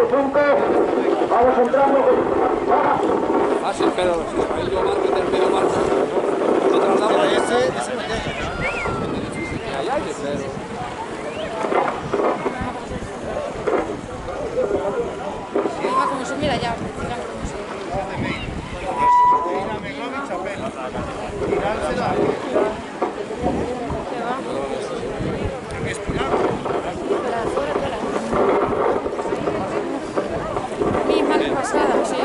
25. Vamos entrando. Fácil, pero ahí yo marco, termino marco. Otro lado. Ese me deja. Hay aire, pero... Va como se mira ya. Misma que pasada, sí.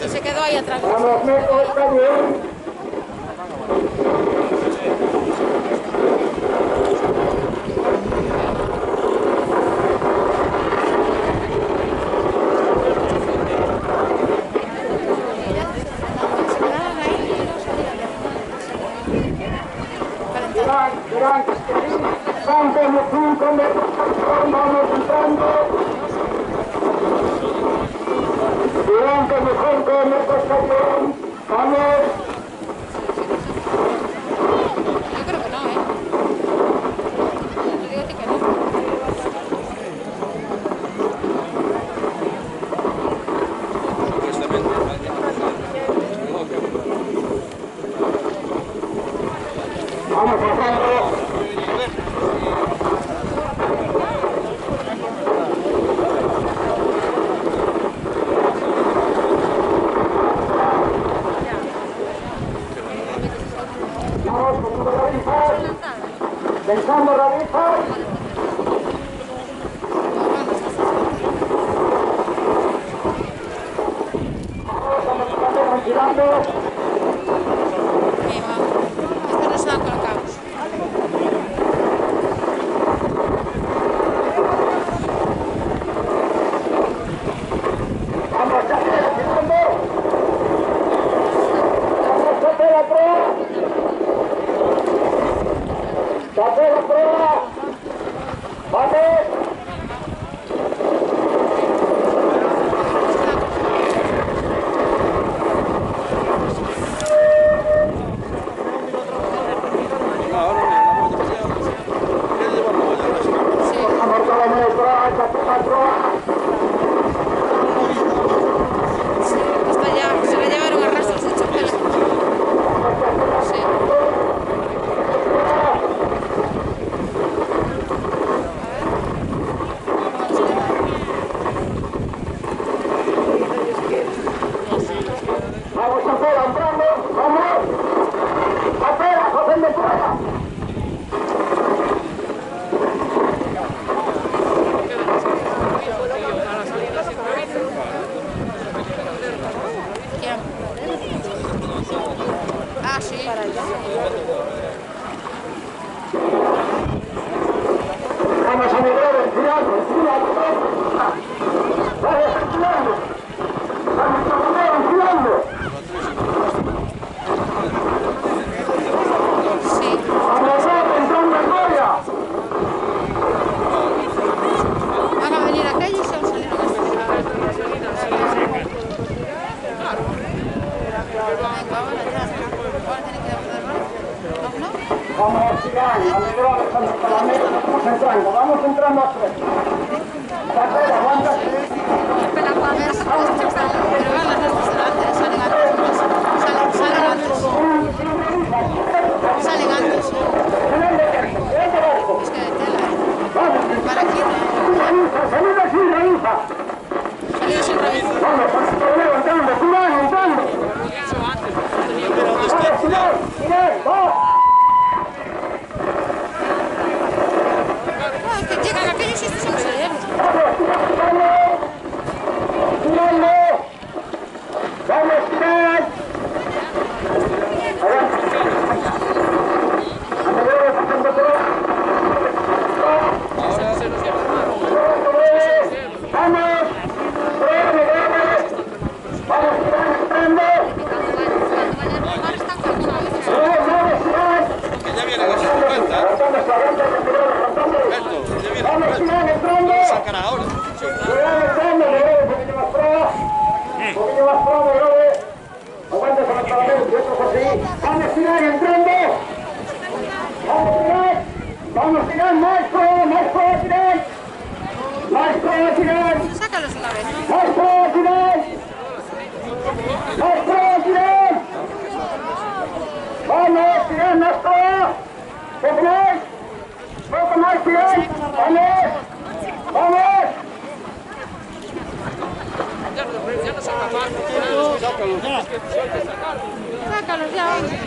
Se quedó ahí atrás. Vamos, Meco, está bien. Verán, son como 5 metros, vamos entrando. Verán como 5 metros, vamos. Yo creo que no, ¿eh? Yo digo que no. Vamos pasando. Pensando realizar. Estamos girando. Esto no se dan colocados. Vamos a hacer girando. Vamos a hacer la prueba. ¡Hacer la prueba! ¡Vamos! Vamos a la prueba, la prueba. Sí, está ya, se la llevaron a rastros de chapela. Sí. Vamos a hacer, entrando, vamos. Afuera, hacen de prueba. ¿Quién? Ah, sí. Vamos a mover, enfilando. Vamos enfilando. Vamos a mover, enfilando. Sí. Vamos a ver, entrando en goya. Van a venir a calle y se van a salir a la Venga, ahora ya. Ahora tiene que dar ¿no? Vamos a girar, vamos entrando, vamos entrando a tres. Papel, aguanta. Espera, a ver, pero van las dos delante, salen antes. Salen antes. Salen antes. Es que de tela, ¿eh? Para aquí. Salida sin realiza. Salió sin revisar. Vamos, entrando, cuidado, entrando. Vamos, cuidado, vamos. Es que llegan aquellos y estos se salieron. Vamos, tirar. Ahora se nos lleva. Vamos, vamos, entrando. Que ya vienen a 50. Esto, ya vienen. Vamos, entrando. Sacan ahora. Sácalos ya, hombre.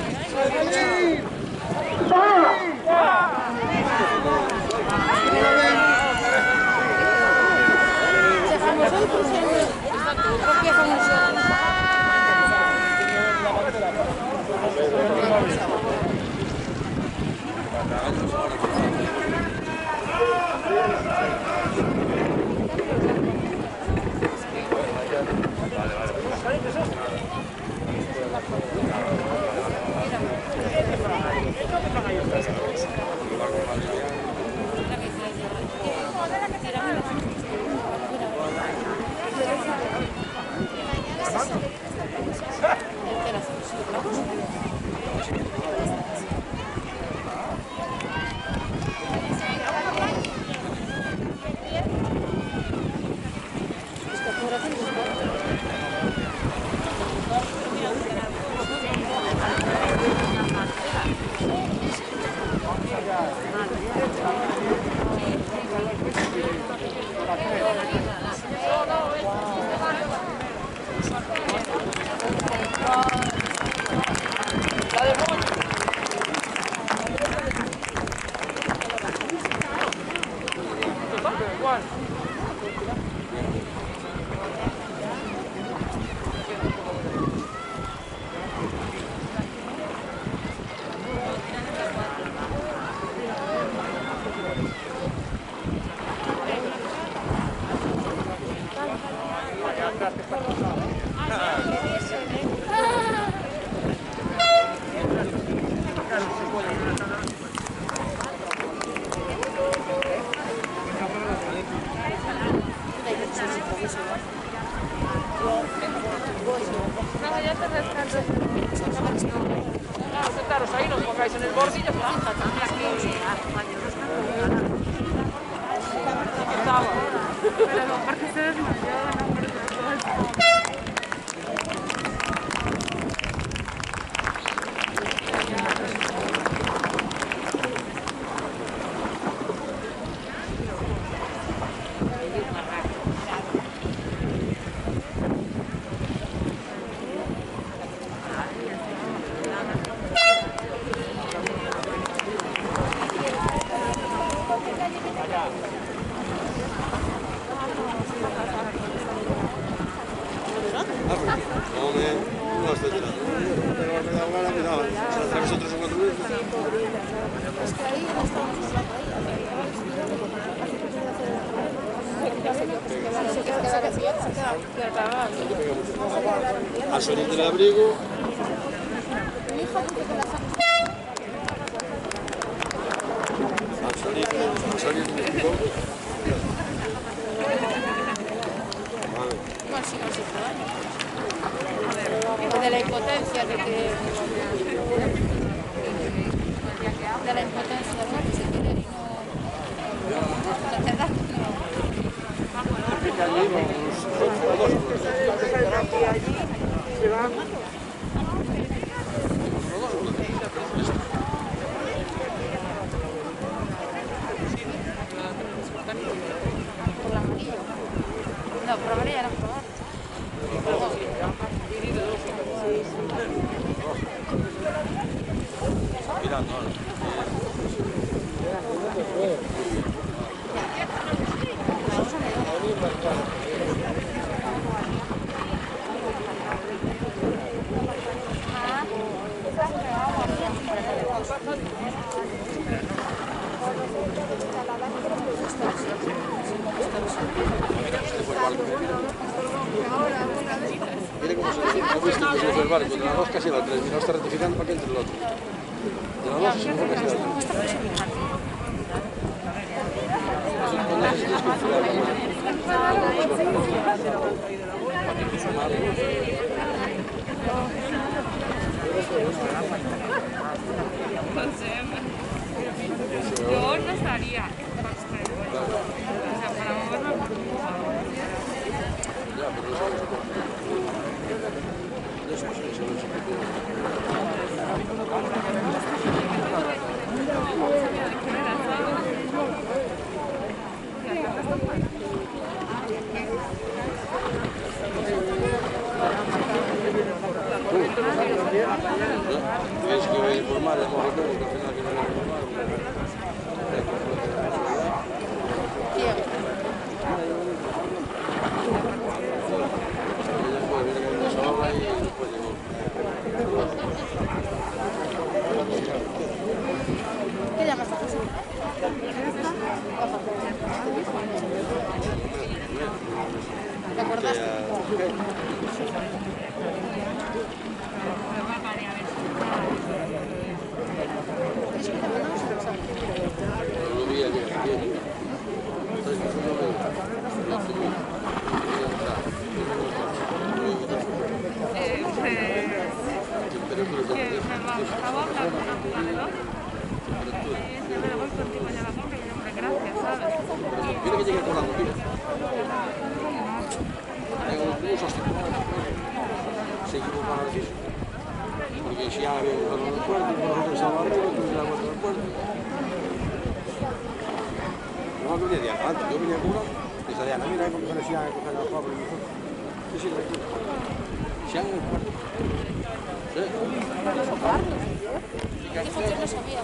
Dejamos otros y empiezan nosotros. Sentaros ahí, no os pongáis en el bordillo. Pero porque se desmayó, no, por No, estoy tirando. Pero me da una cuidado. Si lo traes otros o cuatro veces. Es que ahí no estamos en la Al salir del abrigo. Al salir del abrigo. de la impotencia de que de la impotencia, ¿no? Que se quiere y no cerrar. Por la amarilla. No, por amarilla no, por Mirando ahora. Mire cómo se ha visto que se fue el barco, de la 2 casi a la 3, mira, está rectificando para que entre el otro. De la 2 se fue casi a la 3. Yo no estaría. O sea, para moverme por Ya, pero eso es Es que voy a informar de modo que al final que no voy a informar. Después viene con esa obra y después llegó. ¿Qué llamas a casa? ¿Te acordaste? Lo vi ayer. Que me bajaba la temperatura del otro. Y me voy contigo ya a la compra y yo, hombre, gracias, ¿sabes? Mira que llegué colando, mira. Tengo un sostén. Seguimos para el piso. Porque si ya había buscado en el puerto, y por nosotros estaba arriba, entonces la vuelta al puerto. No me venía de antes, yo venía con una, y salía, no, mira, porque se decía que coger la fábrica y nosotros. Sí, sí, tranquilo. Si han en el puerto. Sí. Dijo que no sabía.